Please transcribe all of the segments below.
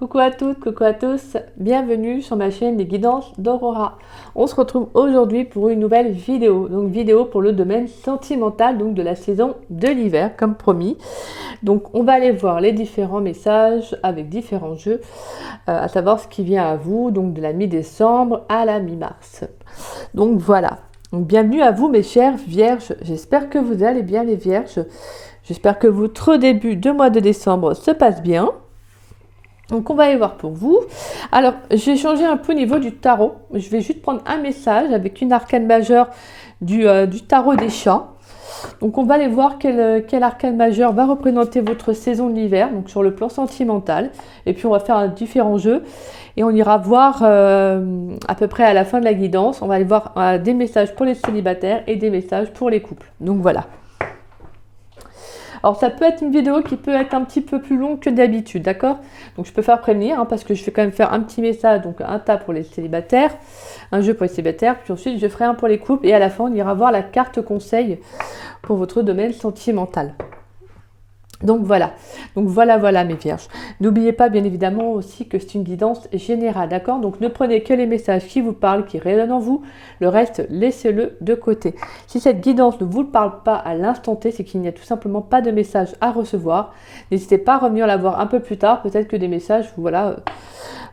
Coucou à toutes, coucou à tous, bienvenue sur ma chaîne des guidances d'Aurora. On se retrouve aujourd'hui pour une nouvelle vidéo, donc vidéo pour le domaine sentimental, donc de la saison de l'hiver, comme promis. Donc on va aller voir les différents messages avec différents jeux, à savoir ce qui vient à vous, donc de la mi-décembre à la mi-mars. Donc voilà, donc bienvenue à vous mes chères vierges, j'espère que vous allez bien les vierges, j'espère que votre début de mois de décembre se passe bien. Donc on va aller voir pour vous. Alors j'ai changé un peu au niveau du tarot. Je vais juste prendre un message avec une arcane majeure du tarot des chats. Donc on va aller voir quel arcane majeur va représenter votre saison de l'hiver, donc sur le plan sentimental. Et puis on va faire différents jeux. Et on ira voir à peu près à la fin de la guidance. On va aller voir des messages pour les célibataires et des messages pour les couples. Donc voilà. Alors ça peut être une vidéo qui peut être un petit peu plus longue que d'habitude, d'accord? Donc je peux faire prévenir, parce que je vais quand même faire un petit message, donc un tas pour les célibataires, un jeu pour les célibataires, puis ensuite je ferai un pour les couples, et à la fin on ira voir la carte conseil pour votre domaine sentimental. Donc voilà mes vierges. N'oubliez pas bien évidemment aussi que c'est une guidance générale, d'accord? Donc ne prenez que les messages qui vous parlent, qui résonnent en vous, le reste laissez-le de côté. Si cette guidance ne vous parle pas à l'instant T, c'est qu'il n'y a tout simplement pas de message à recevoir. N'hésitez pas à revenir la voir un peu plus tard, peut-être que des messages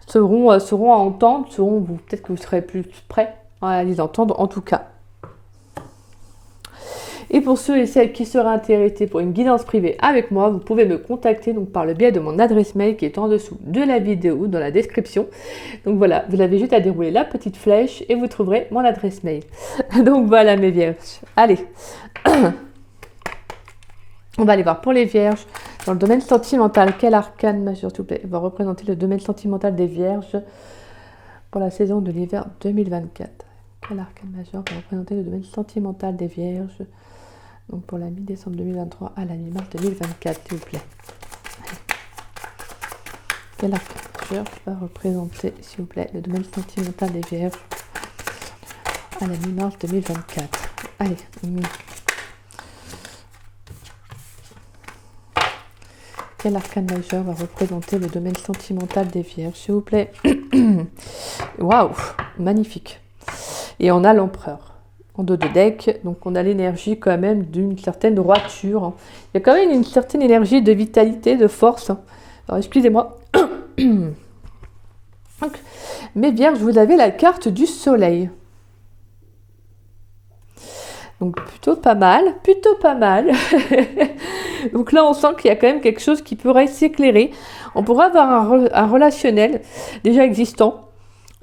seront à entendre, peut-être que vous serez plus prêts à les entendre en tout cas. Et pour ceux et celles qui seraient intéressés pour une guidance privée avec moi, vous pouvez me contacter donc par le biais de mon adresse mail qui est en dessous de la vidéo, dans la description. Donc voilà, vous avez juste à dérouler la petite flèche et vous trouverez mon adresse mail. Donc voilà mes vierges. Allez, on va aller voir pour les vierges. Dans le domaine sentimental, quel arcane majeur, s'il vous plaît, va représenter le domaine sentimental des vierges pour la saison de l'hiver 2024. Quel arcane majeur va représenter le domaine sentimental des vierges donc pour la mi-décembre 2023 à la mi-mars 2024, s'il vous plaît. Quel arcane majeur va représenter, s'il vous plaît, le domaine sentimental des vierges à la mi-mars 2024. Allez. Quel arcane majeur va représenter le domaine sentimental des vierges, s'il vous plaît. Waouh, magnifique. Et on a l'empereur en dos de deck, donc on a l'énergie quand même d'une certaine droiture. Il y a quand même une certaine énergie de vitalité, de force. Alors excusez-moi. Donc, mes vierges, vous avez la carte du soleil. Donc plutôt pas mal, Donc là on sent qu'il y a quand même quelque chose qui pourrait s'éclairer. On pourrait avoir un relationnel déjà existant.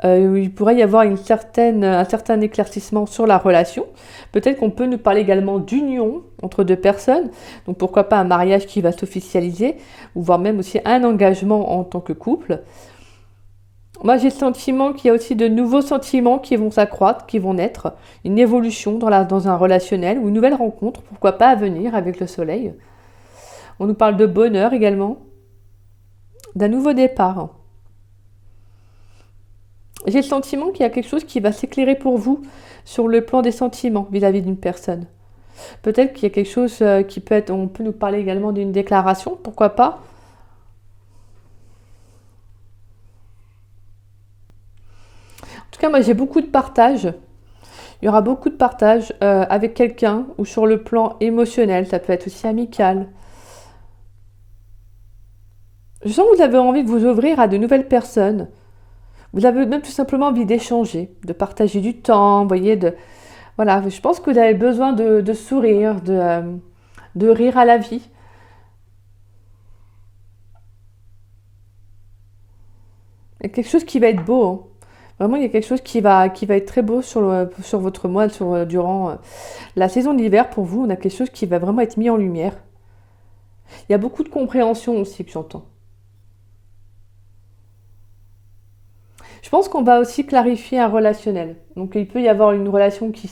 Il pourrait y avoir un certain éclaircissement sur la relation. Peut-être qu'on peut nous parler également d'union entre deux personnes. Donc pourquoi pas un mariage qui va s'officialiser, ou voire même aussi un engagement en tant que couple. Moi j'ai le sentiment qu'il y a aussi de nouveaux sentiments qui vont s'accroître, qui vont naître. Une évolution dans un relationnel ou une nouvelle rencontre, pourquoi pas à venir avec le soleil. On nous parle de bonheur également, d'un nouveau départ. J'ai le sentiment qu'il y a quelque chose qui va s'éclairer pour vous sur le plan des sentiments vis-à-vis d'une personne. Peut-être qu'il y a quelque chose qui peut être... On peut nous parler également d'une déclaration, pourquoi pas. En tout cas, moi j'ai beaucoup de partage. Il y aura beaucoup de partage avec quelqu'un ou sur le plan émotionnel. Ça peut être aussi amical. Je sens que vous avez envie de vous ouvrir à de nouvelles personnes. Vous avez même tout simplement envie d'échanger, de partager du temps, vous voyez, voilà, je pense que vous avez besoin de sourire, de rire à la vie. Il y a quelque chose qui va être beau, hein. Vraiment, il y a quelque chose qui va être très beau sur votre mois, durant la saison d'hiver pour vous. On a quelque chose qui va vraiment être mis en lumière. Il y a beaucoup de compréhension aussi que j'entends. Je pense qu'on va aussi clarifier un relationnel. Donc il peut y avoir une relation qui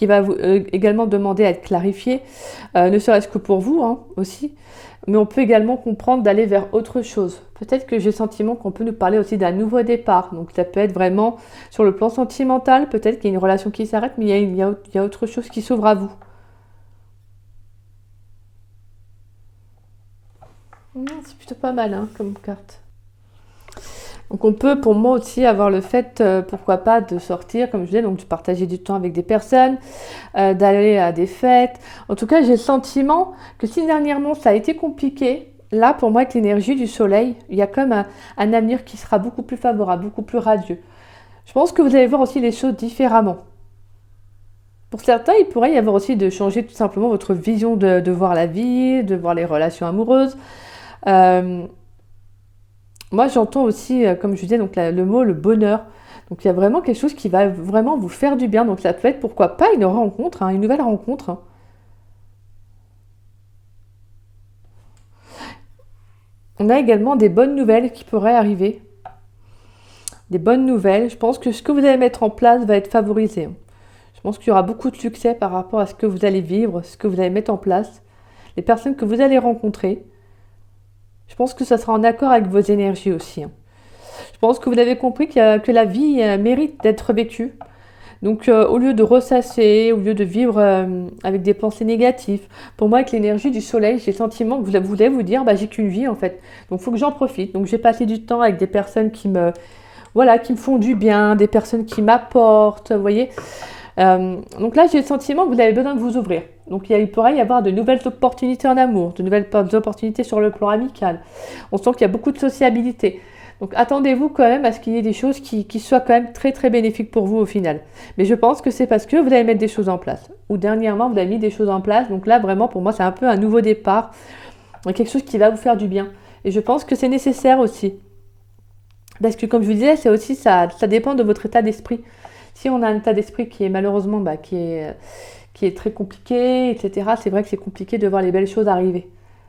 va vous également demander à être clarifiée, ne serait-ce que pour vous aussi. Mais on peut également comprendre d'aller vers autre chose. Peut-être que j'ai le sentiment qu'on peut nous parler aussi d'un nouveau départ. Donc ça peut être vraiment sur le plan sentimental, peut-être qu'il y a une relation qui s'arrête, mais il y a autre chose qui s'ouvre à vous. C'est plutôt pas mal comme carte. Donc on peut pour moi aussi avoir le fait, pourquoi pas, de sortir, comme je disais, donc de partager du temps avec des personnes, d'aller à des fêtes. En tout cas, j'ai le sentiment que si dernièrement ça a été compliqué, là pour moi avec l'énergie du soleil, il y a comme un avenir qui sera beaucoup plus favorable, beaucoup plus radieux. Je pense que vous allez voir aussi les choses différemment. Pour certains, il pourrait y avoir aussi de changer tout simplement votre vision de voir la vie, de voir les relations amoureuses. Euh, Moi, j'entends aussi, comme je disais, donc le mot le bonheur. Donc, il y a vraiment quelque chose qui va vraiment vous faire du bien. Donc, ça peut être, pourquoi pas, une rencontre, hein, une nouvelle rencontre, hein. On a également des bonnes nouvelles qui pourraient arriver. Des bonnes nouvelles. Je pense que ce que vous allez mettre en place va être favorisé, hein. Je pense qu'il y aura beaucoup de succès par rapport à ce que vous allez vivre, ce que vous allez mettre en place, les personnes que vous allez rencontrer. Je pense que ça sera en accord avec vos énergies aussi, hein. Je pense que vous avez compris que la vie mérite d'être vécue. Donc, au lieu de ressasser, au lieu de vivre avec des pensées négatives, pour moi, avec l'énergie du soleil, j'ai le sentiment que vous voulez vous dire, bah, j'ai qu'une vie en fait. Donc, il faut que j'en profite. Donc, j'ai passé du temps avec des personnes voilà, qui me font du bien, des personnes qui m'apportent, vous voyez. Donc là, j'ai le sentiment que vous avez besoin de vous ouvrir. Donc, il pourrait y avoir de nouvelles opportunités en amour, de nouvelles opportunités sur le plan amical. On sent qu'il y a beaucoup de sociabilité. Donc, attendez-vous quand même à ce qu'il y ait des choses qui soient quand même très, très bénéfiques pour vous au final. Mais je pense que c'est parce que vous allez mettre des choses en place. Ou dernièrement, vous avez mis des choses en place. Donc là, vraiment, pour moi, c'est un peu un nouveau départ. Quelque chose qui va vous faire du bien. Et je pense que c'est nécessaire aussi. Parce que, comme je vous disais, c'est aussi ça dépend de votre état d'esprit. Si on a un état d'esprit qui est malheureusement qui est très compliqué, etc., c'est vrai que c'est compliqué de voir les belles choses arriver.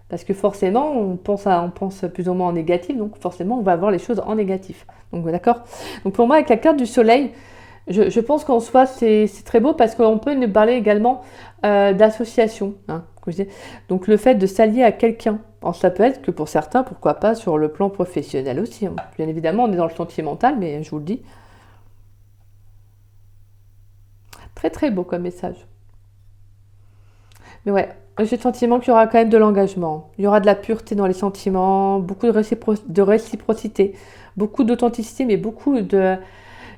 Parce que forcément, on pense plus ou moins en négatif, donc forcément, on va voir les choses en négatif. Donc, d'accord. Donc, pour moi, avec la carte du soleil, je pense qu'en soi, c'est très beau parce qu'on peut nous parler également d'association, hein, comme je dis. Donc, le fait de s'allier à quelqu'un. Alors, ça peut être que pour certains, pourquoi pas, sur le plan professionnel aussi, hein. Bien évidemment, on est dans le sentimental, mais je vous le dis. Très, très beau comme message. Mais ouais, j'ai le sentiment qu'il y aura quand même de l'engagement. Il y aura de la pureté dans les sentiments, beaucoup de réciprocité, beaucoup d'authenticité, mais beaucoup de...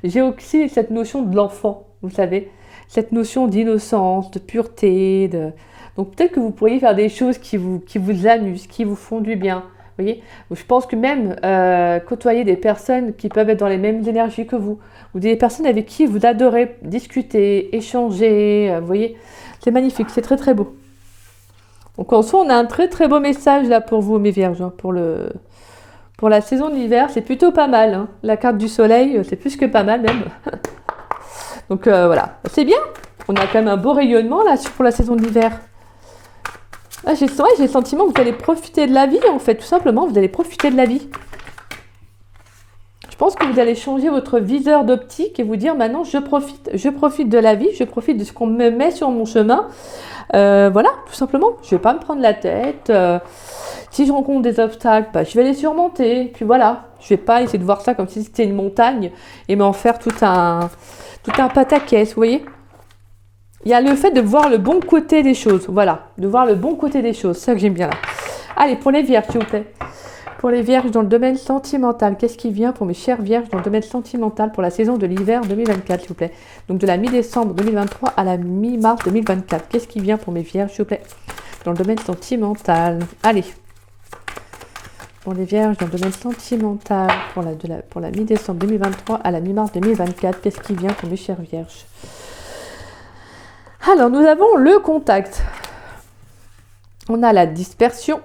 J'ai aussi cette notion de l'enfant, vous savez, cette notion d'innocence, de pureté. Donc peut-être que vous pourriez faire des choses qui vous amusent, qui vous font du bien. Vous voyez, je pense que même côtoyer des personnes qui peuvent être dans les mêmes énergies que vous, ou des personnes avec qui vous adorez discuter, échanger, vous voyez, c'est magnifique, c'est très très beau. Donc en soi, on a un très très beau message là pour vous, mes vierges, hein, pour la saison de l'hiver, c'est plutôt pas mal, hein. La carte du soleil, c'est plus que pas mal même. Donc voilà, c'est bien. On a quand même un beau rayonnement là pour la saison de l'hiver. Ah, j'ai le sentiment que vous allez profiter de la vie, en fait, tout simplement, vous allez profiter de la vie. Je pense que vous allez changer votre viseur d'optique et vous dire maintenant, je profite de la vie, je profite de ce qu'on me met sur mon chemin. Voilà, tout simplement, je ne vais pas me prendre la tête. Si je rencontre des obstacles, bah, je vais les surmonter. Puis voilà, je ne vais pas essayer de voir ça comme si c'était une montagne et m'en faire tout un pataquès, vous voyez. Il y a le fait de voir le bon côté des choses. Voilà, de voir le bon côté des choses. C'est ça que j'aime bien là. Allez, pour les vierges, s'il vous plaît. Pour les vierges dans le domaine sentimental, qu'est-ce qui vient pour mes chères vierges dans le domaine sentimental pour la saison de l'hiver 2024, s'il vous plaît. Donc de la mi-décembre 2023 à la mi-mars 2024. Qu'est-ce qui vient pour mes vierges, s'il vous plaît, dans le domaine sentimental. Allez. Pour les vierges dans le domaine sentimental pour la mi-décembre 2023 à la mi-mars 2024. Qu'est-ce qui vient pour mes chères vierges? Alors, nous avons le contact. On a la dispersion.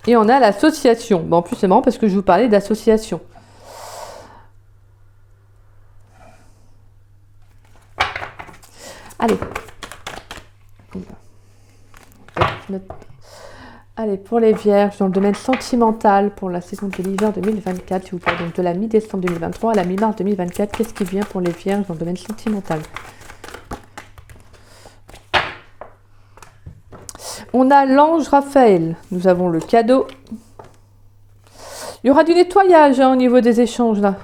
Et on a l'association. Bon, en plus, c'est marrant parce que je vous parlais d'association. Allez. Allez, pour les vierges, dans le domaine sentimental, pour la saison de l'hiver 2024, s'il vous plaît. Donc, de la mi-décembre 2023 à la mi-mars 2024, qu'est-ce qui vient pour les vierges dans le domaine sentimental? On a l'ange Raphaël. Nous avons le cadeau. Il y aura du nettoyage au niveau des échanges là.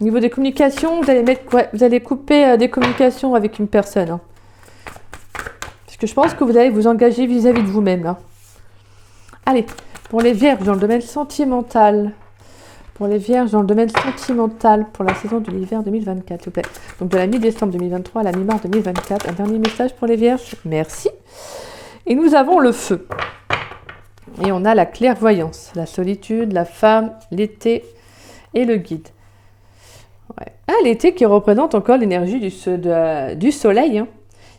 Au niveau des communications, vous allez couper des communications avec une personne, hein. Parce que je pense que vous allez vous engager vis-à-vis de vous-même là. Allez, pour les vierges dans le domaine sentimental. Pour les vierges dans le domaine sentimental pour la saison de l'hiver 2024, s'il vous plaît. Donc de la mi-décembre 2023 à la mi-mars 2024. Un dernier message pour les vierges. Merci. Et nous avons le feu. Et on a la clairvoyance, la solitude, la femme, l'été et le guide. Ouais. Ah, l'été qui représente encore l'énergie du soleil. Hein.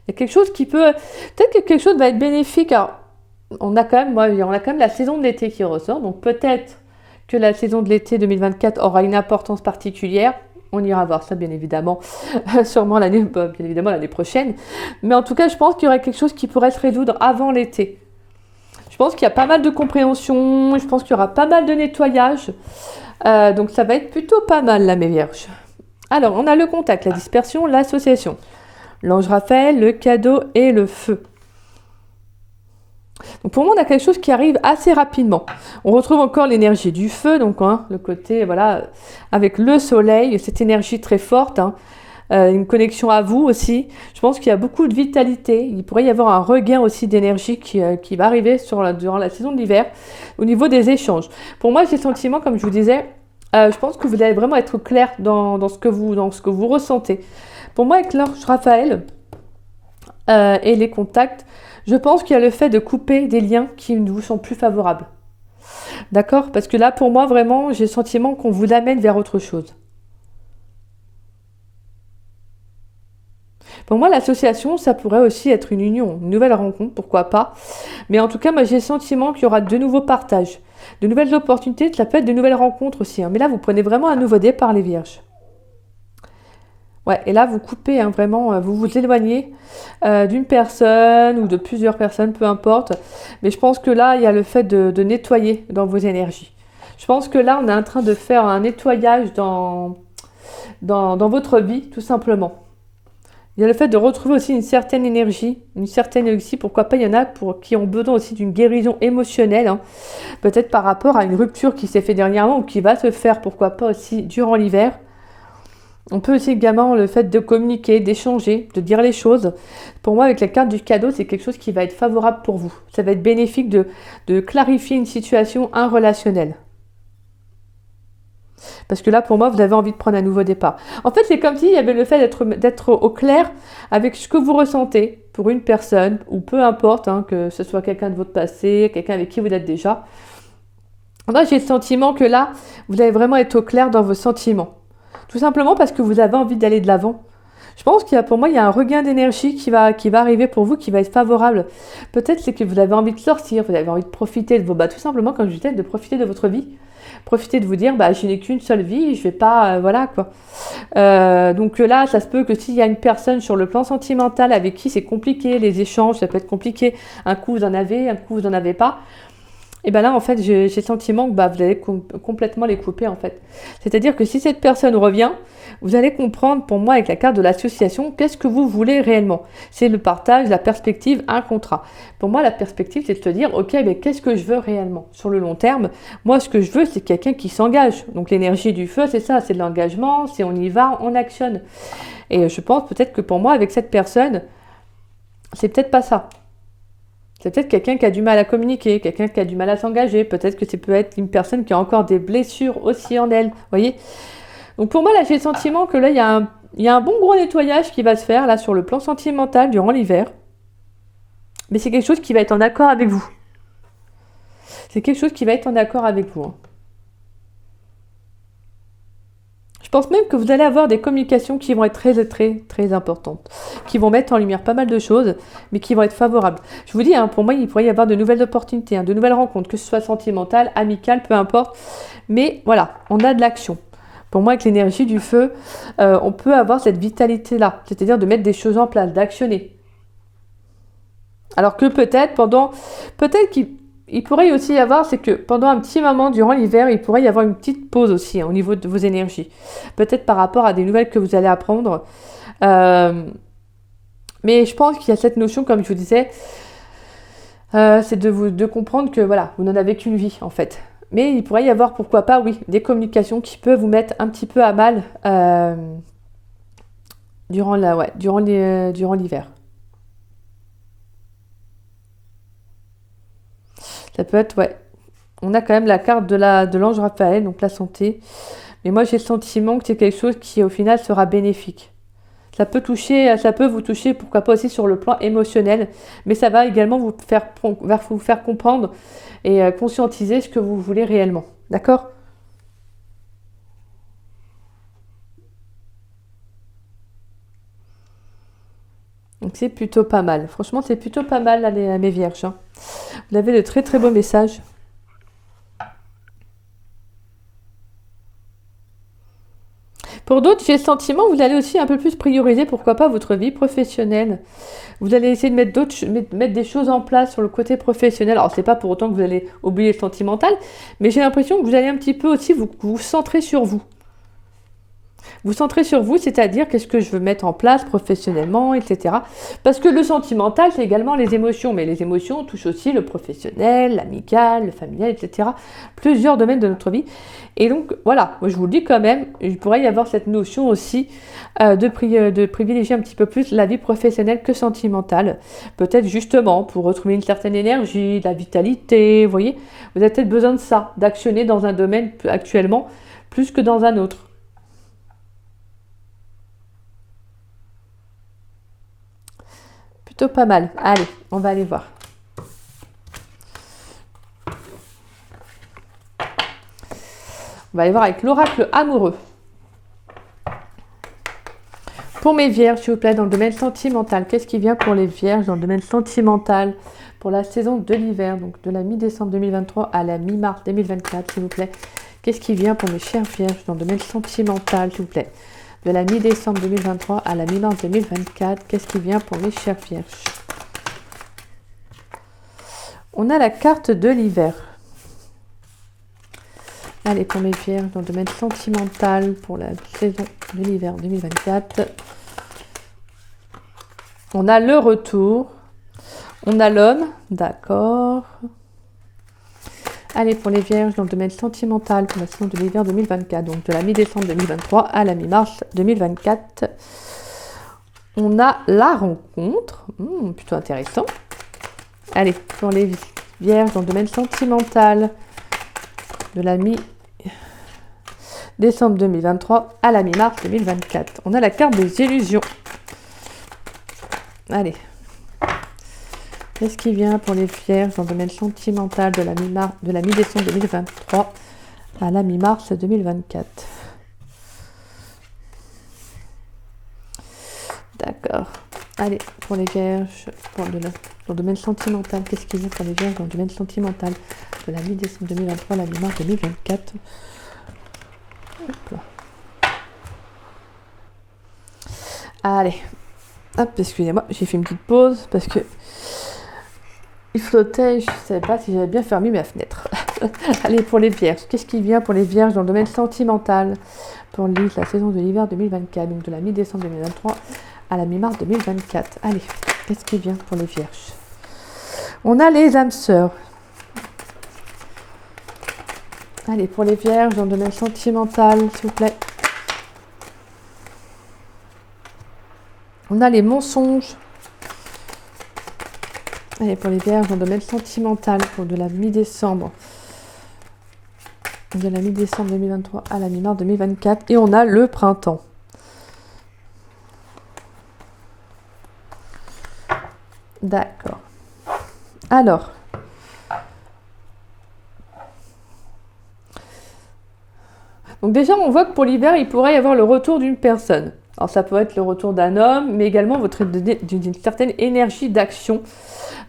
Il y a quelque chose qui peut... Peut-être que quelque chose va être bénéfique. Alors, on a quand même la saison de l'été qui ressort. Donc peut-être que la saison de l'été 2024 aura une importance particulière. On ira voir ça, bien évidemment, sûrement l'année prochaine. Mais en tout cas, je pense qu'il y aurait quelque chose qui pourrait se résoudre avant l'été. Je pense qu'il y a pas mal de compréhension, je pense qu'il y aura pas mal de nettoyage. Donc ça va être plutôt pas mal, là, mes vierges. Alors, on a le contact, la dispersion, l'association. L'ange Raphaël, le cadeau et le feu. Donc pour moi, on a quelque chose qui arrive assez rapidement. On retrouve encore l'énergie du feu, donc le côté, voilà, avec le soleil, cette énergie très forte, une connexion à vous aussi. Je pense qu'il y a beaucoup de vitalité. Il pourrait y avoir un regain aussi d'énergie qui va arriver durant la saison de l'hiver au niveau des échanges. Pour moi, j'ai le sentiment, comme je vous disais, je pense que vous allez vraiment être clair dans ce que vous ressentez. Pour moi, avec l'ange Raphaël et les contacts, je pense qu'il y a le fait de couper des liens qui ne vous sont plus favorables. D'accord ? Parce que là, pour moi, vraiment, j'ai le sentiment qu'on vous amène vers autre chose. Pour moi, l'association, ça pourrait aussi être une union, une nouvelle rencontre, pourquoi pas. Mais en tout cas, moi, j'ai le sentiment qu'il y aura de nouveaux partages, de nouvelles opportunités, ça peut être de nouvelles rencontres aussi. Mais là, vous prenez vraiment un nouveau départ, les vierges. Ouais, et là, vous coupez, vraiment, vous vous éloignez d'une personne ou de plusieurs personnes, peu importe. Mais je pense que là, il y a le fait de nettoyer dans vos énergies. Je pense que là, on est en train de faire un nettoyage dans votre vie, tout simplement. Il y a le fait de retrouver aussi une certaine énergie, pourquoi pas, il y en a qui ont besoin aussi d'une guérison émotionnelle, peut-être par rapport à une rupture qui s'est faite dernièrement ou qui va se faire, pourquoi pas aussi durant l'hiver. On peut aussi également le fait de communiquer, d'échanger, de dire les choses. Pour moi, avec la carte du cadeau, c'est quelque chose qui va être favorable pour vous. Ça va être bénéfique de clarifier une situation, un relationnel. Parce que là, pour moi, vous avez envie de prendre un nouveau départ. En fait, c'est comme s'il y avait le fait d'être au clair avec ce que vous ressentez pour une personne, ou peu importe, que ce soit quelqu'un de votre passé, quelqu'un avec qui vous êtes déjà. Moi, j'ai le sentiment que là, vous allez vraiment être au clair dans vos sentiments. Tout simplement parce que vous avez envie d'aller de l'avant. Je pense qu'il y a un regain d'énergie qui va arriver pour vous, qui va être favorable. Peut-être c'est que vous avez envie de sortir, vous avez envie de profiter de tout simplement, comme je disais, de profiter de votre vie. Profiter de vous dire, je n'ai qu'une seule vie, je vais pas, voilà quoi. Donc là, ça se peut que s'il y a une personne sur le plan sentimental avec qui c'est compliqué, les échanges, ça peut être compliqué. Un coup vous en avez, un coup vous en avez pas. Et bien là, en fait, j'ai le sentiment que vous allez complètement les couper, en fait. C'est-à-dire que si cette personne revient, vous allez comprendre, pour moi, avec la carte de l'association, qu'est-ce que vous voulez réellement. C'est le partage, la perspective, un contrat. Pour moi, la perspective, c'est de se dire, ok, mais qu'est-ce que je veux réellement sur le long terme? Moi, ce que je veux, c'est quelqu'un qui s'engage. Donc l'énergie du feu, c'est ça, c'est de l'engagement, c'est on y va, on actionne. Et je pense peut-être que pour moi, avec cette personne, c'est peut-être pas ça. C'est peut-être quelqu'un qui a du mal à communiquer, quelqu'un qui a du mal à s'engager. Peut-être que ça peut être une personne qui a encore des blessures aussi en elle. Vous voyez ? Donc pour moi, là, j'ai le sentiment que là, il y a un bon gros nettoyage qui va se faire là sur le plan sentimental durant l'hiver. Mais c'est quelque chose qui va être en accord avec vous. C'est quelque chose qui va être en accord avec vous. Je pense même que vous allez avoir des communications qui vont être très, très, très importantes, qui vont mettre en lumière pas mal de choses, mais qui vont être favorables. Je vous dis, pour moi, il pourrait y avoir de nouvelles opportunités, de nouvelles rencontres, que ce soit sentimentales, amicales, peu importe. Mais voilà, on a de l'action. Pour moi, avec l'énergie du feu, on peut avoir cette vitalité-là, c'est-à-dire de mettre des choses en place, d'actionner. Alors que peut-être qu'il pourrait aussi y avoir, c'est que pendant un petit moment durant l'hiver, il pourrait y avoir une petite pause aussi au niveau de vos énergies. Peut-être par rapport à des nouvelles que vous allez apprendre. Mais je pense qu'il y a cette notion, comme je vous disais, c'est de comprendre que voilà, vous n'en avez qu'une vie en fait. Mais il pourrait y avoir, pourquoi pas, oui, des communications qui peuvent vous mettre un petit peu à mal durant l'hiver. Ça peut être, On a quand même la carte de l'ange Raphaël, donc la santé. Mais moi, j'ai le sentiment que c'est quelque chose qui, au final, sera bénéfique. Ça peut vous toucher, pourquoi pas aussi sur le plan émotionnel, mais ça va également vous faire comprendre et conscientiser ce que vous voulez réellement. D'accord ? Donc c'est plutôt pas mal. Franchement, c'est plutôt pas mal à mes vierges. Hein. Vous avez de très très beaux messages. Pour d'autres, j'ai le sentiment que vous allez aussi un peu plus prioriser, pourquoi pas, votre vie professionnelle. Vous allez essayer de mettre des choses en place sur le côté professionnel. Alors, c'est pas pour autant que vous allez oublier le sentimental, mais j'ai l'impression que vous allez un petit peu aussi vous centrer sur vous. Vous centrez sur vous, c'est-à-dire qu'est-ce que je veux mettre en place professionnellement, etc. Parce que le sentimental, c'est également les émotions, mais les émotions touchent aussi le professionnel, l'amical, le familial, etc. Plusieurs domaines de notre vie. Et donc, voilà, moi je vous le dis quand même, il pourrait y avoir cette notion aussi de privilégier un petit peu plus la vie professionnelle que sentimentale. Peut-être justement pour retrouver une certaine énergie, de la vitalité, vous voyez. Vous avez peut-être besoin de ça, d'actionner dans un domaine actuellement plus que dans un autre. Plutôt pas mal. Allez, on va aller voir. On va aller voir avec l'oracle amoureux. Pour mes vierges, s'il vous plaît, dans le domaine sentimental, qu'est-ce qui vient pour les vierges dans le domaine sentimental pour la saison de l'hiver, donc de la mi-décembre 2023 à la mi-mars 2024, s'il vous plaît. Qu'est-ce qui vient pour mes chères vierges dans le domaine sentimental, s'il vous plaît, de la mi-décembre 2023 à la mi-mars 2024, qu'est-ce qui vient pour mes chères vierges? On a la carte de l'hiver. Allez, pour mes vierges, dans le domaine sentimental, pour la saison de l'hiver 2024. On a le retour. On a l'homme, d'accord. Allez, pour les vierges, dans le domaine sentimental, pour la saison de l'hiver 2024, donc de la mi-décembre 2023 à la mi-mars 2024. On a la rencontre, plutôt intéressant. Allez, pour les vierges, dans le domaine sentimental, de la mi-décembre 2023 à la mi-mars 2024. On a la carte des illusions. Allez. Qu'est-ce qui vient pour les vierges dans le domaine sentimental de la mi-décembre 2023 à la mi-mars 2024? D'accord. Allez, pour les vierges, dans le domaine sentimental, qu'est-ce qui vient pour les vierges dans le domaine sentimental de la mi-décembre 2023 à la mi-mars 2024? Hop là. Allez. Hop, excusez-moi, j'ai fait une petite pause parce que il flottait, je ne savais pas si j'avais bien fermé ma fenêtre. Allez, pour les vierges, qu'est-ce qui vient pour les vierges dans le domaine sentimental pour la saison de l'hiver 2024, donc de la mi-décembre 2023 à la mi-mars 2024. Allez, qu'est-ce qui vient pour les vierges? On a les âmes sœurs. Allez, pour les vierges dans le domaine sentimental, s'il vous plaît. On a les mensonges. Allez, pour les vierges dans le domaine sentimental, pour de la mi-décembre 2023 à la mi-mars 2024. Et on a le printemps. D'accord. Alors. Donc déjà, on voit que pour l'hiver, il pourrait y avoir le retour d'une personne. Alors ça peut être le retour d'un homme, mais également d'une certaine énergie d'action,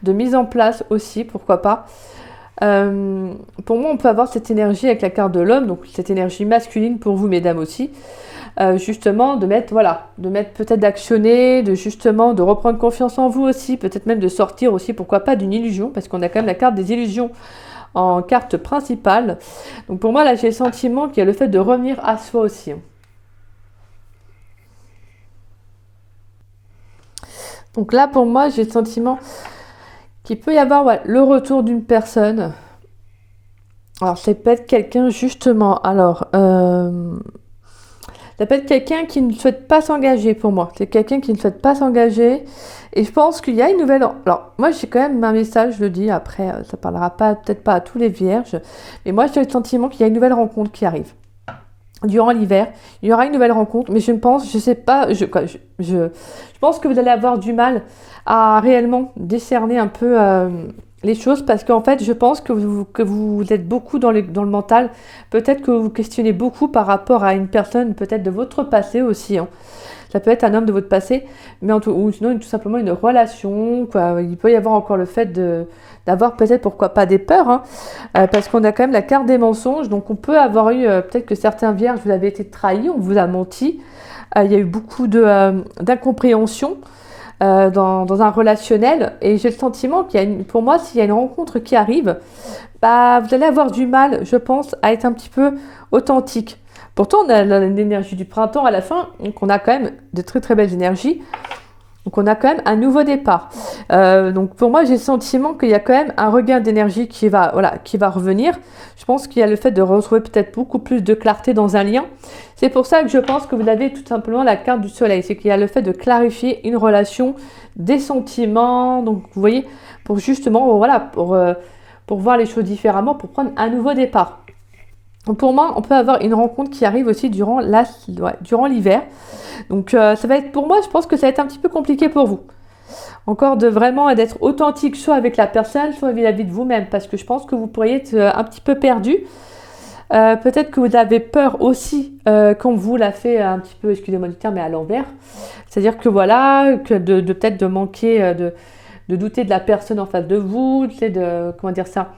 de mise en place aussi, pourquoi pas. Pour moi, on peut avoir cette énergie avec la carte de l'homme, donc cette énergie masculine pour vous, mesdames aussi. Justement, de mettre peut-être d'actionner, de reprendre confiance en vous aussi, peut-être même de sortir aussi, pourquoi pas, d'une illusion, parce qu'on a quand même la carte des illusions en carte principale. Donc pour moi, là, j'ai le sentiment qu'il y a le fait de revenir à soi aussi. Donc là, pour moi, j'ai le sentiment qu'il peut y avoir le retour d'une personne. Alors, c'est peut-être quelqu'un, justement. Alors, Ça peut être quelqu'un qui ne souhaite pas s'engager pour moi. C'est quelqu'un qui ne souhaite pas s'engager. Et je pense qu'il y a une nouvelle... Alors, moi, j'ai quand même un message, je le dis. Après, ça parlera peut-être pas à tous les vierges. Mais moi, j'ai le sentiment qu'il y a une nouvelle rencontre qui arrive. Durant l'hiver, il y aura une nouvelle rencontre. Mais je pense, je sais pas... Je pense que vous allez avoir du mal à réellement décerner un peu... les choses parce qu'en fait je pense que vous êtes beaucoup dans le mental, peut-être que vous vous questionnez beaucoup par rapport à une personne peut-être de votre passé aussi, hein. Ça peut être un homme de votre passé, mais ou sinon tout simplement une relation, quoi. Il peut y avoir encore le fait d'avoir peut-être pourquoi pas des peurs, hein, parce qu'on a quand même la carte des mensonges, donc on peut avoir eu peut-être que certains vierges vous avez été trahis, on vous a menti, il y a eu beaucoup d'incompréhension dans un relationnel, et j'ai le sentiment pour moi, s'il y a une rencontre qui arrive, bah, vous allez avoir du mal, je pense, à être un petit peu authentique. Pourtant, on a l'énergie du printemps à la fin, donc on a quand même de très très belles énergies. Donc on a quand même un nouveau départ. Donc pour moi, j'ai le sentiment qu'il y a quand même un regain d'énergie qui va revenir. Je pense qu'il y a le fait de retrouver peut-être beaucoup plus de clarté dans un lien. C'est pour ça que je pense que vous avez tout simplement la carte du soleil. C'est qu'il y a le fait de clarifier une relation, des sentiments. Donc vous voyez, pour justement, pour voir les choses différemment, pour prendre un nouveau départ. Donc pour moi, on peut avoir une rencontre qui arrive aussi durant l'hiver. Donc ça va être, pour moi, je pense que ça va être un petit peu compliqué pour vous. Encore d'être authentique, soit avec la personne, soit vis-à-vis de vous-même, parce que je pense que vous pourriez être un petit peu perdu. Peut-être que vous avez peur aussi qu'on vous l'a fait un petit peu, excusez-moi du terme, mais à l'envers. C'est-à-dire que voilà, peut-être de manquer, de douter de la personne en face de vous, comment dire ça,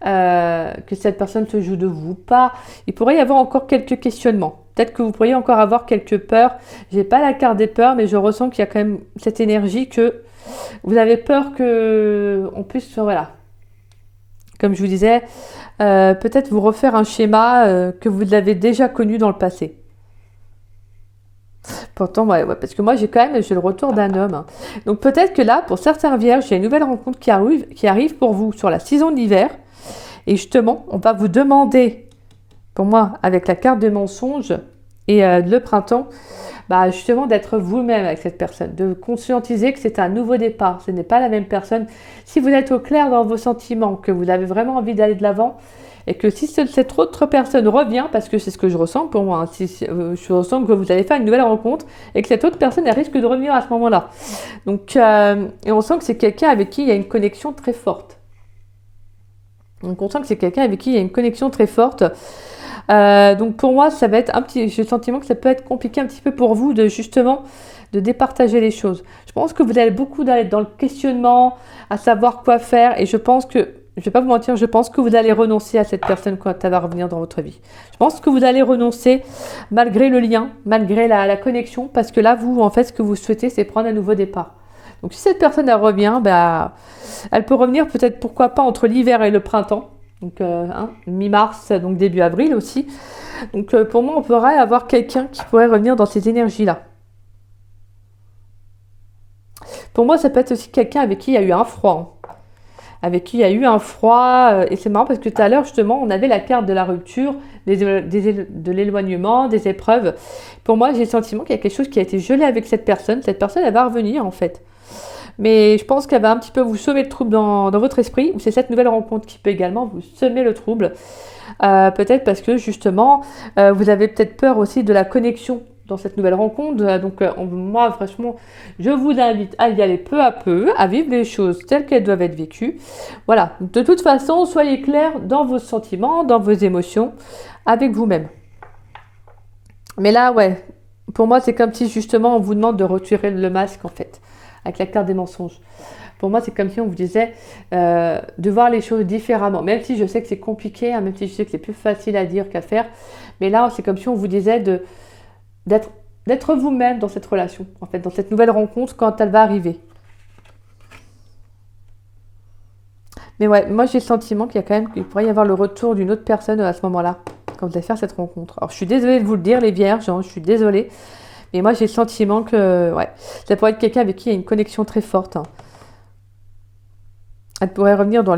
que cette personne se joue de vous ou pas. Il pourrait y avoir encore quelques questionnements. Peut-être que vous pourriez encore avoir quelques peurs. J'ai pas la carte des peurs, mais je ressens qu'il y a quand même cette énergie que vous avez peur que on puisse, voilà, comme je vous disais, peut-être vous refaire un schéma que vous avez déjà connu dans le passé. Pourtant, ouais, parce que moi j'ai le retour d'un homme, hein. Donc peut-être que là, pour certains vierges, il y a une nouvelle rencontre qui arrive pour vous sur la saison d'hiver. Et justement, on va vous demander, pour moi, avec la carte des mensonges et le printemps, bah justement d'être vous-même avec cette personne, de conscientiser que c'est un nouveau départ, ce n'est pas la même personne. Si vous êtes au clair dans vos sentiments, que vous avez vraiment envie d'aller de l'avant, et que si cette autre personne revient, parce que c'est ce que je ressens pour moi, hein, je ressens que vous allez faire une nouvelle rencontre, et que cette autre personne, elle risque de revenir à ce moment-là. Donc, et on sent que c'est quelqu'un avec qui il y a une connexion très forte. Donc on sent que c'est quelqu'un avec qui il y a une connexion très forte. Donc pour moi, ça va être j'ai le sentiment que ça peut être compliqué un petit peu pour vous de départager les choses. Je pense que vous allez beaucoup aller dans le questionnement, à savoir quoi faire, et je pense que, je vais pas vous mentir, je pense que vous allez renoncer à cette personne quand elle va revenir dans votre vie. Je pense que vous allez renoncer malgré le lien, malgré la connexion, parce que là, vous, en fait, ce que vous souhaitez, c'est prendre un nouveau départ. Donc si cette personne elle revient, elle peut revenir peut-être, pourquoi pas, entre l'hiver et le printemps, donc mi-mars, donc début avril aussi. Donc pour moi, on pourrait avoir quelqu'un qui pourrait revenir dans ces énergies-là. Pour moi, ça peut être aussi quelqu'un avec qui il y a eu un froid. Et c'est marrant parce que tout à l'heure, justement, on avait la carte de la rupture, de l'éloignement, des épreuves. Pour moi, j'ai le sentiment qu'il y a quelque chose qui a été gelé avec cette personne. Cette personne, elle va revenir, en fait. Mais je pense qu'elle va un petit peu vous semer le trouble dans votre esprit, ou c'est cette nouvelle rencontre qui peut également vous semer le trouble. Peut-être parce que justement, vous avez peut-être peur aussi de la connexion dans cette nouvelle rencontre. Donc moi, franchement, je vous invite à y aller peu à peu, à vivre les choses telles qu'elles doivent être vécues. Voilà, de toute façon, soyez clairs dans vos sentiments, dans vos émotions, avec vous-même. Mais là, ouais, pour moi, c'est comme si justement on vous demande de retirer le masque, en fait, avec la carte des mensonges. Pour moi, c'est comme si on vous disait de voir les choses différemment. Même si je sais que c'est compliqué, hein, même si je sais que c'est plus facile à dire qu'à faire. Mais là, c'est comme si on vous disait d'être vous-même dans cette relation, en fait, dans cette nouvelle rencontre quand elle va arriver. Mais ouais, moi j'ai le sentiment qu'il pourrait y avoir le retour d'une autre personne à ce moment-là, quand vous allez faire cette rencontre. Alors je suis désolée de vous le dire, les vierges, hein, je suis désolée. Mais moi j'ai le sentiment que ça pourrait être quelqu'un avec qui il y a une connexion très forte, hein. Elle pourrait revenir dans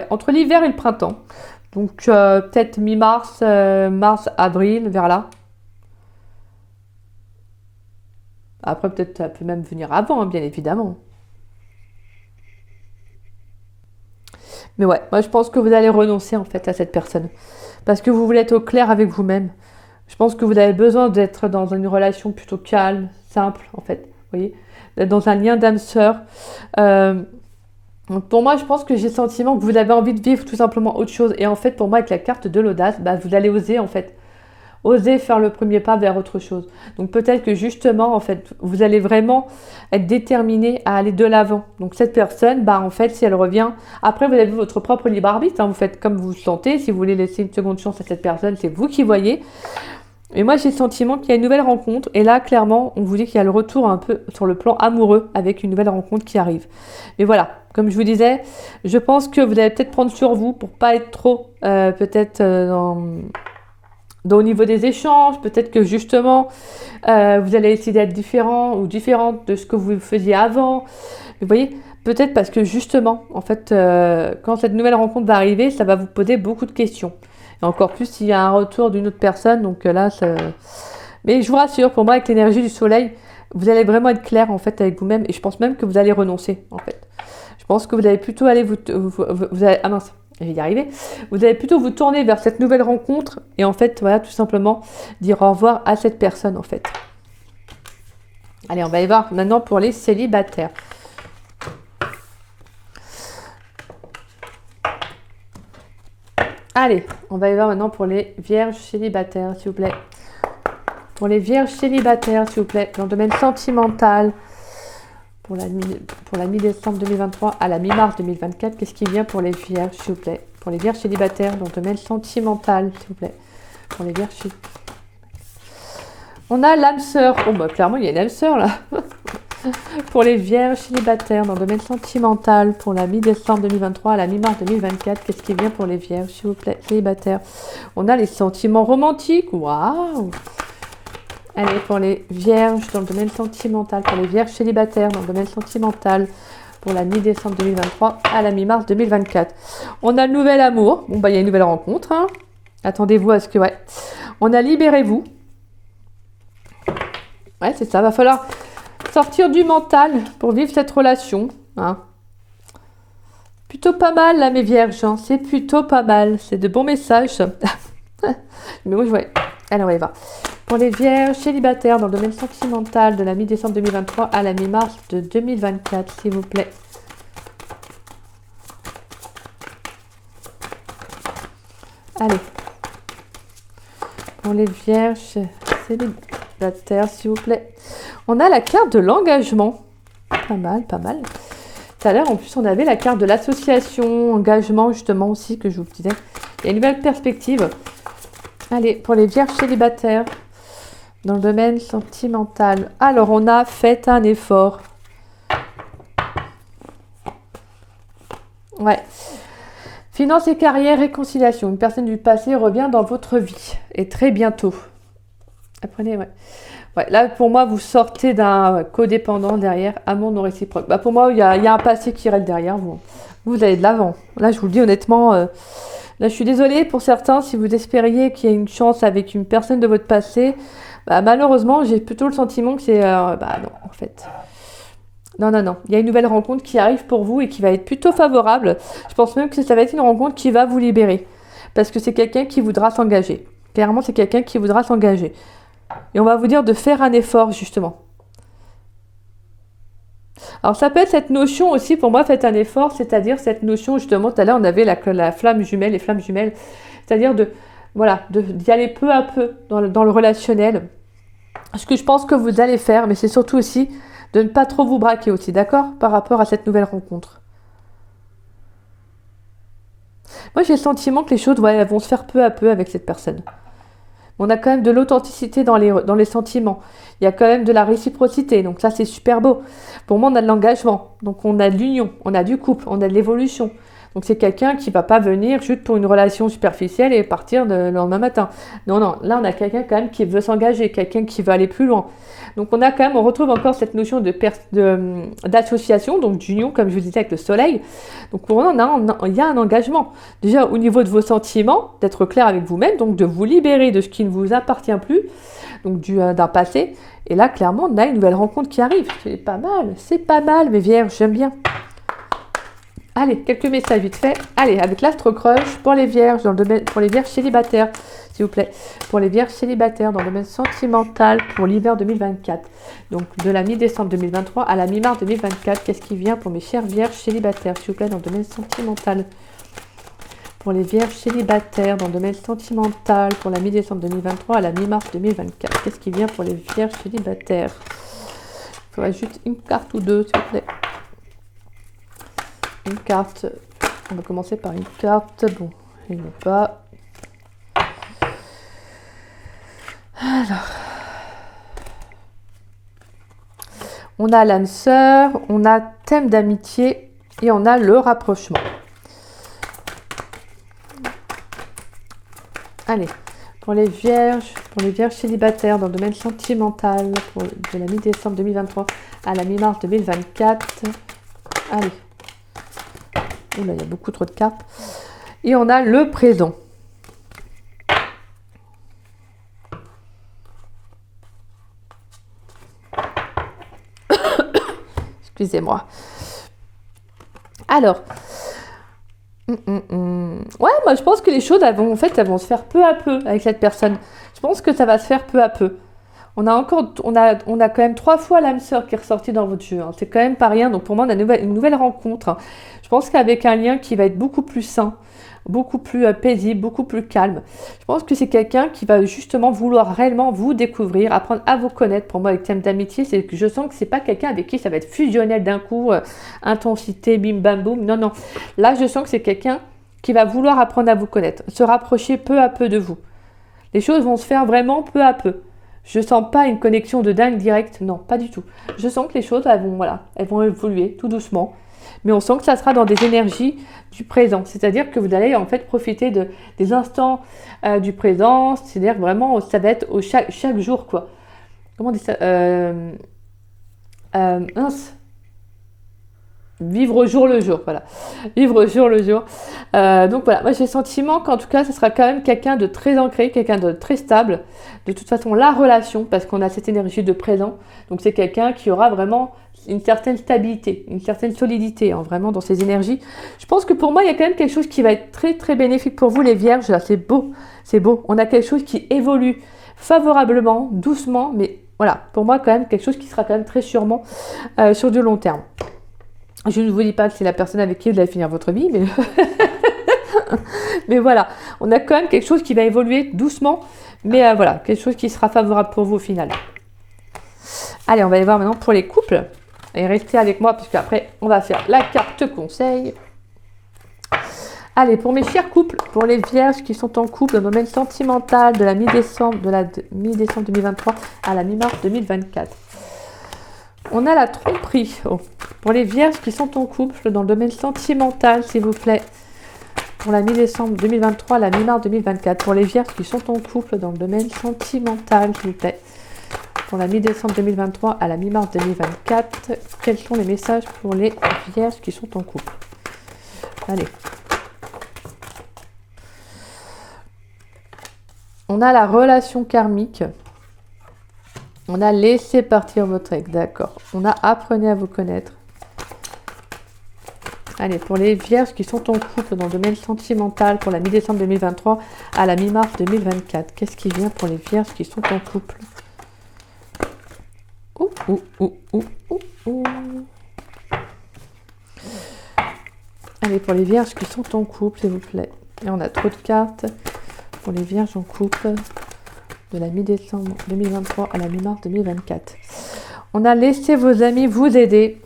entre l'hiver et le printemps. Donc peut-être mi-mars, mars, avril, vers là. Après, peut-être ça peut même venir avant, hein, bien évidemment. Mais ouais, moi je pense que vous allez renoncer en fait à cette personne. Parce que vous voulez être au clair avec vous-même. Je pense que vous avez besoin d'être dans une relation plutôt calme, simple en fait. Vous voyez, d'être dans un lien d'âme sœur. Donc pour moi, je pense que j'ai le sentiment que vous avez envie de vivre tout simplement autre chose. Et en fait, pour moi, avec la carte de l'audace, bah, vous allez oser en fait. Oser faire le premier pas vers autre chose. Donc peut-être que justement, en fait, vous allez vraiment être déterminé à aller de l'avant. Donc cette personne, bah en fait, si elle revient, après vous avez votre propre libre arbitre, hein, vous faites comme vous le sentez. Si vous voulez laisser une seconde chance à cette personne, c'est vous qui voyez. Et moi, j'ai le sentiment qu'il y a une nouvelle rencontre. Et là, clairement, on vous dit qu'il y a le retour un peu sur le plan amoureux avec une nouvelle rencontre qui arrive. Mais voilà, comme je vous disais, je pense que vous allez peut-être prendre sur vous pour pas être trop, au niveau des échanges, peut-être que justement, vous allez essayer d'être différent ou différente de ce que vous faisiez avant. Vous voyez, peut-être parce que justement, en fait, quand cette nouvelle rencontre va arriver, ça va vous poser beaucoup de questions. Et encore plus s'il y a un retour d'une autre personne. Donc là, ça... Mais je vous rassure, pour moi, avec l'énergie du soleil, vous allez vraiment être clair en fait avec vous-même. Et je pense même que vous allez renoncer en fait. Je pense que vous allez plutôt aller vous allez... Ah mince, je vais y arriver. Vous allez plutôt vous tourner vers cette nouvelle rencontre et en fait, voilà, tout simplement dire au revoir à cette personne en fait. Allez, on va y voir maintenant pour les célibataires. Allez, on va y voir maintenant pour les vierges célibataires, s'il vous plaît. Pour les vierges célibataires, s'il vous plaît, dans le domaine sentimental, pour la mi-décembre 2023 à la mi-mars 2024, qu'est-ce qui vient pour les vierges, s'il vous plaît? Pour les vierges célibataires, dans le domaine sentimental, s'il vous plaît. Pour les vierges célibataires. On a l'âme sœur. Oh, bah, clairement, il y a une âme sœur, là. Pour les vierges célibataires, dans le domaine sentimental, pour la mi-décembre 2023 à la mi-mars 2024, qu'est-ce qui vient pour les vierges, s'il vous plaît, célibataires? On a les sentiments romantiques. Waouh! Allez, pour les vierges dans le domaine sentimental, pour les vierges célibataires dans le domaine sentimental, pour la mi-décembre 2023 à la mi-mars 2024. On a le nouvel amour. Bon, bah, il y a une nouvelle rencontre. Hein. Attendez-vous à ce que... Ouais. On a libérez-vous. Ouais, c'est ça. Va falloir sortir du mental pour vivre cette relation. Hein. Plutôt pas mal, là, mes vierges. Hein. C'est plutôt pas mal. C'est de bons messages. Mais moi, je vois... Allez, on va y voir. Pour les vierges célibataires dans le domaine sentimental de la mi-décembre 2023 à la mi-mars de 2024, s'il vous plaît. Allez. Pour les vierges célibataires, s'il vous plaît. On a la carte de l'engagement. Pas mal, pas mal. Tout à l'heure, en plus, on avait la carte de l'association, engagement, justement, aussi, que je vous disais. Il y a une nouvelle perspective. Allez, pour les vierges célibataires. Dans le domaine sentimental. Alors, on a fait un effort. Ouais. Finance et carrière, réconciliation. Une personne du passé revient dans votre vie. Et très bientôt. Apprenez, ouais. Ouais, là, pour moi, vous sortez d'un codépendant derrière, amour non réciproque. Bah, pour moi, il y a un passé qui reste derrière vous. Vous allez de l'avant. Là, je vous le dis honnêtement... là, je suis désolée pour certains, si vous espériez qu'il y ait une chance avec une personne de votre passé... Bah, malheureusement, j'ai plutôt le sentiment que c'est... bah non, en fait. Non. Il y a une nouvelle rencontre qui arrive pour vous et qui va être plutôt favorable. Je pense même que ça va être une rencontre qui va vous libérer. Parce que c'est quelqu'un qui voudra s'engager. Clairement, c'est quelqu'un qui voudra s'engager. Et on va vous dire de faire un effort, justement. Alors, ça peut être cette notion aussi, pour moi, faites un effort, c'est-à-dire cette notion, justement, tout à l'heure, on avait la flamme jumelle, les flammes jumelles. C'est-à-dire d'y aller peu à peu dans le relationnel. Ce que je pense que vous allez faire, mais c'est surtout aussi de ne pas trop vous braquer aussi, d'accord? Par rapport à cette nouvelle rencontre. Moi, j'ai le sentiment que les choses vont se faire peu à peu avec cette personne. On a quand même de l'authenticité dans les sentiments. Il y a quand même de la réciprocité, donc ça, c'est super beau. Pour moi, on a de l'engagement, donc on a de l'union, on a du couple, on a de l'évolution. Donc c'est quelqu'un qui va pas venir juste pour une relation superficielle et partir le lendemain matin. Non, non, là on a quelqu'un quand même qui veut s'engager, quelqu'un qui veut aller plus loin. Donc on retrouve encore cette notion d'association, donc d'union, comme je vous disais avec le soleil. Donc pour moi, il y a un engagement. Déjà au niveau de vos sentiments, d'être clair avec vous-même, donc de vous libérer de ce qui ne vous appartient plus, donc d'un passé. Et là, clairement, on a une nouvelle rencontre qui arrive. C'est pas mal, mes vierges, j'aime bien. Allez, quelques messages vite fait. Allez, avec l'astre crush pour les vierges, pour les vierges célibataires, s'il vous plaît. Pour les vierges célibataires dans le domaine sentimental pour l'hiver 2024. Donc, de la mi-décembre 2023 à la mi-mars 2024. Qu'est-ce qui vient pour mes chères vierges célibataires, s'il vous plaît, dans le domaine sentimental? Pour les vierges célibataires dans le domaine sentimental pour la mi-décembre 2023 à la mi-mars 2024. Qu'est-ce qui vient pour les vierges célibataires? Il faudrait juste une carte ou deux, s'il vous plaît. Une carte. On va commencer par une carte. Bon, il n'y a pas. Alors. On a l'âme sœur, on a thème d'amitié et on a le rapprochement. Allez, pour les vierges célibataires dans le domaine sentimental, de la mi-décembre 2023 à la mi-mars 2024. Allez. Oula, il y a beaucoup trop de cartes. Et on a le présent. Excusez-moi. Alors. Ouais, moi je pense que les choses elles vont se faire peu à peu avec cette personne. Je pense que ça va se faire peu à peu. On a quand même 3 fois l'âme sœur qui est ressortie dans votre jeu. Hein. C'est quand même pas rien. Donc pour moi, on a une nouvelle rencontre. Hein. Je pense qu'avec un lien qui va être beaucoup plus sain, beaucoup plus paisible, beaucoup plus calme. Je pense que c'est quelqu'un qui va justement vouloir réellement vous découvrir, apprendre à vous connaître. Pour moi, avec thème d'amitié, c'est que je sens que c'est pas quelqu'un avec qui ça va être fusionnel d'un coup, intensité, bim bam boum. Non, non. Là, je sens que c'est quelqu'un qui va vouloir apprendre à vous connaître, se rapprocher peu à peu de vous. Les choses vont se faire vraiment peu à peu. Je sens pas une connexion de dingue directe, non, pas du tout. Je sens que les choses, elles vont évoluer tout doucement. Mais on sent que ça sera dans des énergies du présent. C'est-à-dire que vous allez en fait profiter des instants du présent. C'est-à-dire vraiment, ça va être chaque jour, quoi. Comment on dit ça mince. Vivre au jour le jour, voilà. Vivre au jour le jour. Donc voilà, moi j'ai le sentiment qu'en tout cas, ce sera quand même quelqu'un de très ancré, quelqu'un de très stable. De toute façon, la relation, parce qu'on a cette énergie de présent, donc c'est quelqu'un qui aura vraiment une certaine stabilité, une certaine solidité, hein, vraiment dans ses énergies. Je pense que pour moi, il y a quand même quelque chose qui va être très très bénéfique pour vous les vierges. Là, c'est beau, c'est beau. On a quelque chose qui évolue favorablement, doucement, mais voilà, pour moi quand même quelque chose qui sera quand même très sûrement sur du long terme. Je ne vous dis pas que c'est la personne avec qui vous allez finir votre vie, mais mais voilà, on a quand même quelque chose qui va évoluer doucement, mais voilà, quelque chose qui sera favorable pour vous au final. Allez, on va aller voir maintenant pour les couples. Et restez avec moi, puisque après, on va faire la carte conseil. Allez, pour mes chers couples, pour les vierges qui sont en couple, dans le domaine sentimental de la mi-décembre 2023 à la mi-mars 2024. On a la tromperie. Oh. Pour les vierges qui sont en couple dans le domaine sentimental, s'il vous plaît. Pour la mi-décembre 2023 à la mi-mars 2024. Pour les vierges qui sont en couple dans le domaine sentimental, s'il vous plaît. Pour la mi-décembre 2023 à la mi-mars 2024. Quels sont les messages pour les vierges qui sont en couple? Allez. On a la relation karmique. On a laissé partir votre ex, d'accord. On a apprenez à vous connaître. Allez, pour les vierges qui sont en couple dans le domaine sentimental pour la mi-décembre 2023 à la mi-mars 2024. Qu'est-ce qui vient pour les vierges qui sont en couple? Allez, pour les vierges qui sont en couple, s'il vous plaît. Et on a trop de cartes. Pour les vierges en couple de la mi-décembre 2023 à la mi-mars 2024. On a laissé vos amis vous aider.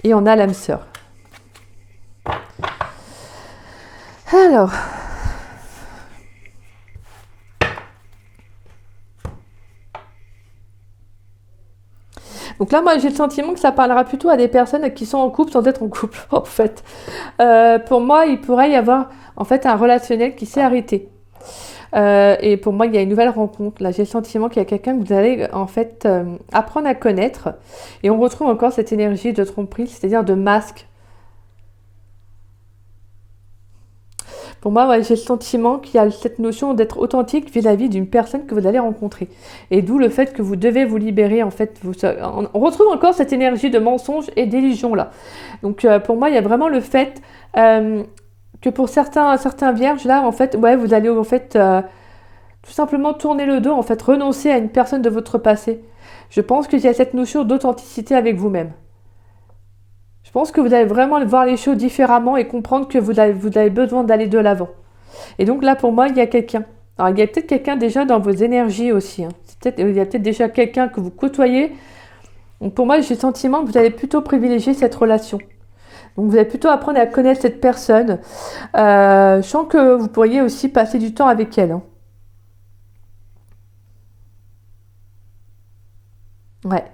Et on a l'âme sœur. Alors. Donc là, moi, j'ai le sentiment que ça parlera plutôt à des personnes qui sont en couple sans être en couple, en fait. Pour moi, il pourrait y avoir, en fait, un relationnel qui s'est arrêté. Et pour moi, il y a une nouvelle rencontre. Là, j'ai le sentiment qu'il y a quelqu'un que vous allez, en fait, apprendre à connaître. Et on retrouve encore cette énergie de tromperie, c'est-à-dire de masque. Pour moi, ouais, j'ai le sentiment qu'il y a cette notion d'être authentique vis-à-vis d'une personne que vous allez rencontrer. Et d'où le fait que vous devez vous libérer, en fait. On retrouve encore cette énergie de mensonge et d'illusion, là. Donc, pour moi, il y a vraiment le fait que pour certains vierges, là, en fait, ouais, vous allez, en fait, tout simplement tourner le dos, en fait, renoncer à une personne de votre passé. Je pense qu'il y a cette notion d'authenticité avec vous-même. Je pense que vous allez vraiment voir les choses différemment et comprendre que vous avez besoin d'aller de l'avant. Et donc là, pour moi, il y a quelqu'un. Alors, il y a peut-être quelqu'un déjà dans vos énergies aussi. Hein. Il y a peut-être déjà quelqu'un que vous côtoyez. Donc pour moi, j'ai le sentiment que vous allez plutôt privilégier cette relation. Donc vous allez plutôt apprendre à connaître cette personne. Je sens que vous pourriez aussi passer du temps avec elle. Hein. Ouais.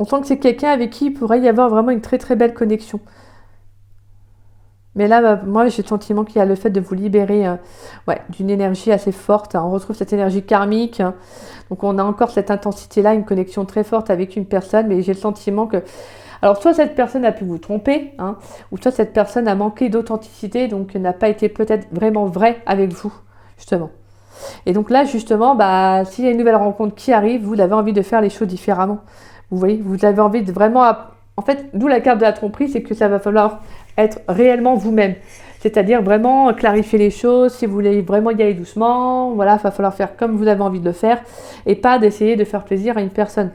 On sent que c'est quelqu'un avec qui il pourrait y avoir vraiment une très très belle connexion. Mais là, moi, j'ai le sentiment qu'il y a le fait de vous libérer ouais, d'une énergie assez forte. Hein. On retrouve cette énergie karmique. Hein. Donc, on a encore cette intensité-là, une connexion très forte avec une personne. Mais j'ai le sentiment que... Alors, soit cette personne a pu vous tromper, hein, ou soit cette personne a manqué d'authenticité, donc n'a pas été peut-être vraiment vraie avec vous, justement. Et donc là, justement, s'il y a une nouvelle rencontre qui arrive, vous avez envie de faire les choses différemment. Vous voyez, vous avez envie de vraiment... En fait, d'où la carte de la tromperie, c'est que ça va falloir être réellement vous-même. C'est-à-dire vraiment clarifier les choses, si vous voulez vraiment y aller doucement, voilà, il va falloir faire comme vous avez envie de le faire, et pas d'essayer de faire plaisir à une personne.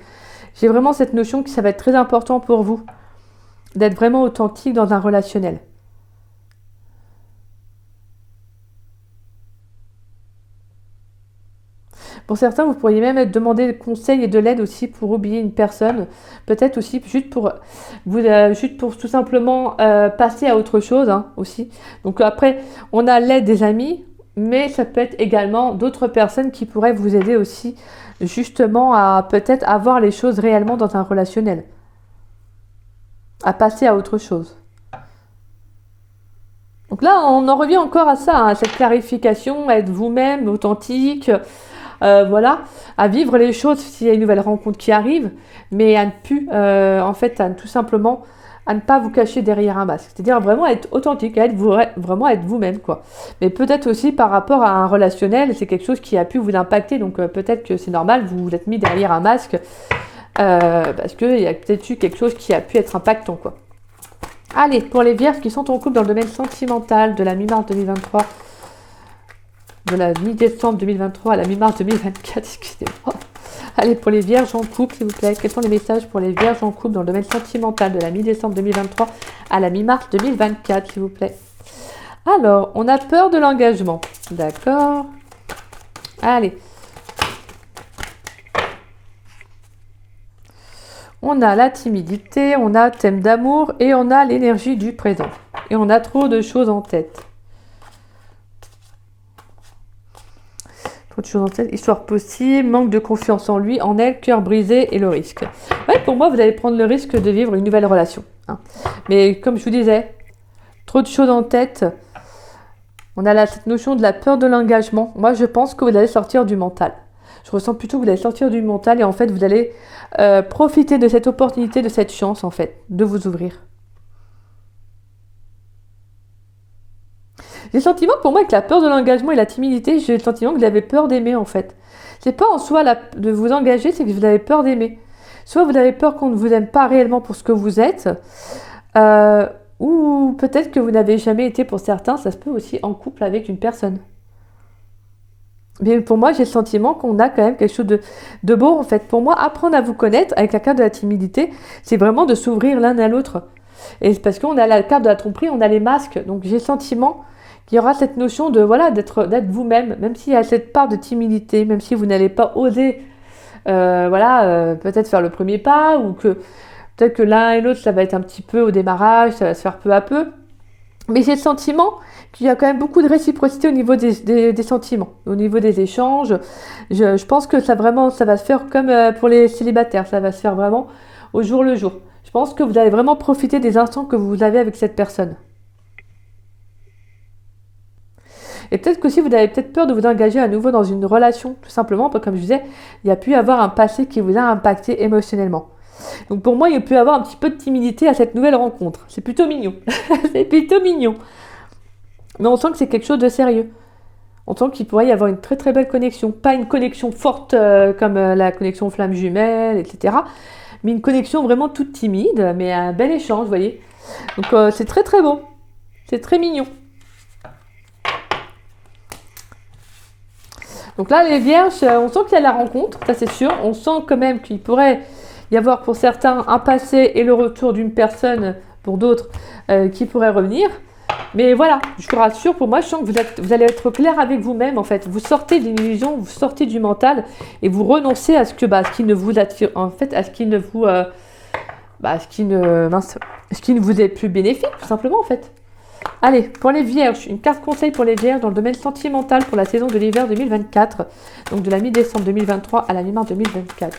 J'ai vraiment cette notion que ça va être très important pour vous, d'être vraiment authentique dans un relationnel. Pour certains, vous pourriez même demander des conseils et de l'aide aussi pour oublier une personne. Peut-être aussi juste pour tout simplement passer à autre chose hein, aussi. Donc après, on a l'aide des amis, mais ça peut être également d'autres personnes qui pourraient vous aider aussi justement à peut-être avoir les choses réellement dans un relationnel. À passer à autre chose. Donc là, on en revient encore à ça, hein, à cette clarification, à être vous-même, authentique. Voilà, à vivre les choses s'il y a une nouvelle rencontre qui arrive, mais à ne plus, tout simplement, à ne pas vous cacher derrière un masque. C'est-à-dire vraiment être authentique, vraiment être vous-même, quoi. Mais peut-être aussi par rapport à un relationnel, c'est quelque chose qui a pu vous impacter, donc peut-être que c'est normal, vous vous êtes mis derrière un masque, parce qu'il y a peut-être eu quelque chose qui a pu être impactant, quoi. Allez, pour les vierges qui sont en couple dans le domaine sentimental de la mi-mars 2023, de la mi-décembre 2023 à la mi-mars 2024, excusez-moi. Allez, pour les vierges en couple, s'il vous plaît, quels sont les messages pour les vierges en couple dans le domaine sentimental de la mi-décembre 2023 à la mi-mars 2024, s'il vous plaît. Alors, on a peur de l'engagement. D'accord. Allez. On a la timidité, on a thème d'amour et on a l'énergie du présent. Et on a trop de choses en tête. Trop de choses en tête, histoire possible, manque de confiance en lui, en elle, cœur brisé et le risque. Ouais, pour moi, vous allez prendre le risque de vivre une nouvelle relation. Hein. Mais comme je vous disais, trop de choses en tête. On a cette notion de la peur de l'engagement. Moi, je pense que vous allez sortir du mental. Je ressens plutôt que vous allez sortir du mental et en fait, vous allez profiter de cette opportunité, de cette chance, en fait, de vous ouvrir. J'ai le sentiment, pour moi, que la peur de l'engagement et la timidité, j'ai le sentiment que vous avez peur d'aimer, en fait. C'est pas en soi de vous engager, c'est que vous avez peur d'aimer. Soit vous avez peur qu'on ne vous aime pas réellement pour ce que vous êtes, ou peut-être que vous n'avez jamais été, pour certains, ça se peut aussi en couple avec une personne. Mais pour moi, j'ai le sentiment qu'on a quand même quelque chose de beau, en fait. Pour moi, apprendre à vous connaître avec la carte de la timidité, c'est vraiment de s'ouvrir l'un à l'autre. Et c'est parce qu'on a la carte de la tromperie, on a les masques. Donc j'ai le sentiment qu'il y aura cette notion de voilà d'être vous-même, même s'il y a cette part de timidité, même si vous n'allez pas oser peut-être faire le premier pas, ou que peut-être que l'un et l'autre, ça va être un petit peu au démarrage, ça va se faire peu à peu. Mais j'ai le sentiment qu'il y a quand même beaucoup de réciprocité au niveau des sentiments, au niveau des échanges. Je pense que ça va se faire comme pour les célibataires, ça va se faire vraiment au jour le jour. Je pense que vous allez vraiment profiter des instants que vous avez avec cette personne. Et peut-être qu'aussi vous avez peut-être peur de vous engager à nouveau dans une relation, tout simplement, comme je disais, il y a pu y avoir un passé qui vous a impacté émotionnellement. Donc pour moi, il peut y avoir un petit peu de timidité à cette nouvelle rencontre. C'est plutôt mignon. C'est plutôt mignon. Mais on sent que c'est quelque chose de sérieux. On sent qu'il pourrait y avoir une très très belle connexion. Pas une connexion forte comme la connexion flamme jumelle, etc. Mais une connexion vraiment toute timide, mais un bel échange, vous voyez. Donc c'est très très beau. C'est très mignon. Donc là, les vierges, on sent qu'il y a la rencontre, ça c'est sûr. On sent quand même qu'il pourrait y avoir pour certains un passé et le retour d'une personne, pour d'autres, qui pourrait revenir. Mais voilà, je vous rassure, pour moi, je sens que vous allez être clair avec vous-même, en fait. Vous sortez d'une illusion, vous sortez du mental et vous renoncez à ce qui ne vous attire, en fait, à ce qui ne vous, ce qui ne vous est plus bénéfique, tout simplement, en fait. Allez, pour les vierges, une carte conseil pour les vierges dans le domaine sentimental pour la saison de l'hiver 2024, donc de la mi-décembre 2023 à la mi-mars 2024.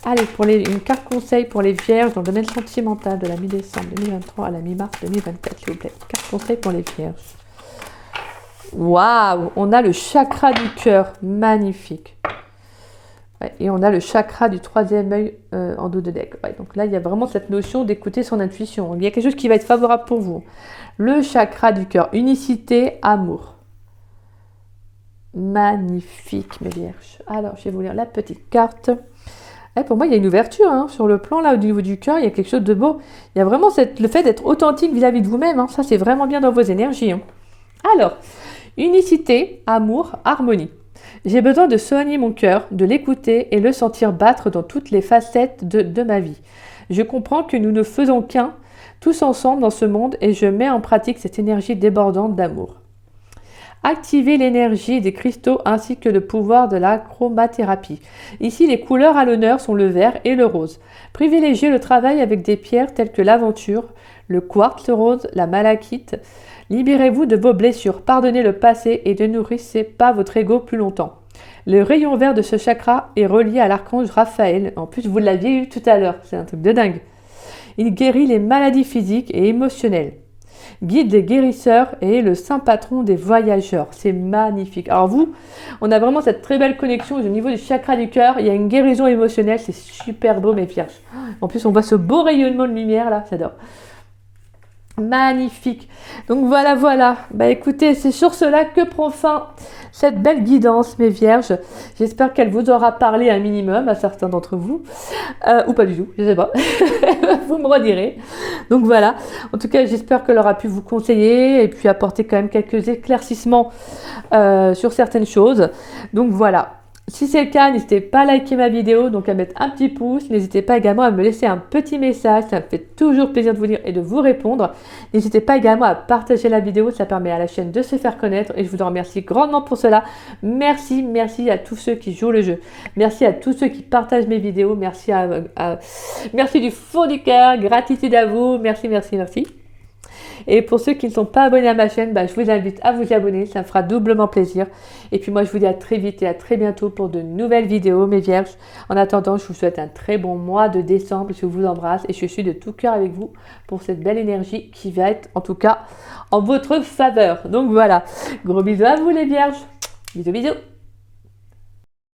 Allez, une carte conseil pour les vierges dans le domaine sentimental de la mi-décembre 2023 à la mi-mars 2024, s'il vous plaît. Carte conseil pour les vierges. Waouh, on a le chakra du cœur, magnifique. Ouais, et on a le chakra du troisième œil en dos de deck. Ouais, donc là, il y a vraiment cette notion d'écouter son intuition. Il y a quelque chose qui va être favorable pour vous. Le chakra du cœur, unicité, amour. Magnifique, mes vierges. Alors, je vais vous lire la petite carte. Et pour moi, il y a une ouverture sur le plan, là, au niveau du cœur. Il y a quelque chose de beau. Il y a vraiment le fait d'être authentique vis-à-vis de vous-même. Ça, c'est vraiment bien dans vos énergies. Alors, unicité, amour, harmonie. J'ai besoin de soigner mon cœur, de l'écouter et le sentir battre dans toutes les facettes de ma vie. Je comprends que nous ne faisons qu'un, tous ensemble dans ce monde, et je mets en pratique cette énergie débordante d'amour. Activer l'énergie des cristaux ainsi que le pouvoir de la chromathérapie. Ici, les couleurs à l'honneur sont le vert et le rose. Privilégiez le travail avec des pierres telles que l'aventure, le quartz rose, la malachite. Libérez-vous de vos blessures, pardonnez le passé et ne nourrissez pas votre ego plus longtemps. Le rayon vert de ce chakra est relié à l'archange Raphaël. En plus, vous l'aviez eu tout à l'heure, c'est un truc de dingue. Il guérit les maladies physiques et émotionnelles. Guide des guérisseurs et est le saint patron des voyageurs. C'est magnifique. Alors vous, on a vraiment cette très belle connexion au niveau du chakra du cœur. Il y a une guérison émotionnelle. C'est super beau, mes vierges. En plus, on voit ce beau rayonnement de lumière là. J'adore. Magnifique. Donc voilà. Bah écoutez, c'est sur cela que prend fin cette belle guidance, mes vierges. J'espère qu'elle vous aura parlé un minimum à certains d'entre vous. Ou pas du tout, je sais pas. Vous me redirez. Donc voilà. En tout cas, j'espère qu'elle aura pu vous conseiller et puis apporter quand même quelques éclaircissements sur certaines choses. Donc voilà. Si c'est le cas, n'hésitez pas à liker ma vidéo, donc à mettre un petit pouce. N'hésitez pas également à me laisser un petit message, ça me fait toujours plaisir de vous lire et de vous répondre. N'hésitez pas également à partager la vidéo, ça permet à la chaîne de se faire connaître et je vous en remercie grandement pour cela. Merci à tous ceux qui jouent le jeu. Merci à tous ceux qui partagent mes vidéos. Merci du fond du cœur, gratitude à vous. Merci. Et pour ceux qui ne sont pas abonnés à ma chaîne, je vous invite à vous y abonner, ça me fera doublement plaisir. Et puis moi, je vous dis à très vite et à très bientôt pour de nouvelles vidéos, mes vierges. En attendant, je vous souhaite un très bon mois de décembre. Je vous embrasse et je suis de tout cœur avec vous pour cette belle énergie qui va être, en tout cas, en votre faveur. Donc voilà, gros bisous à vous les vierges. Bisous.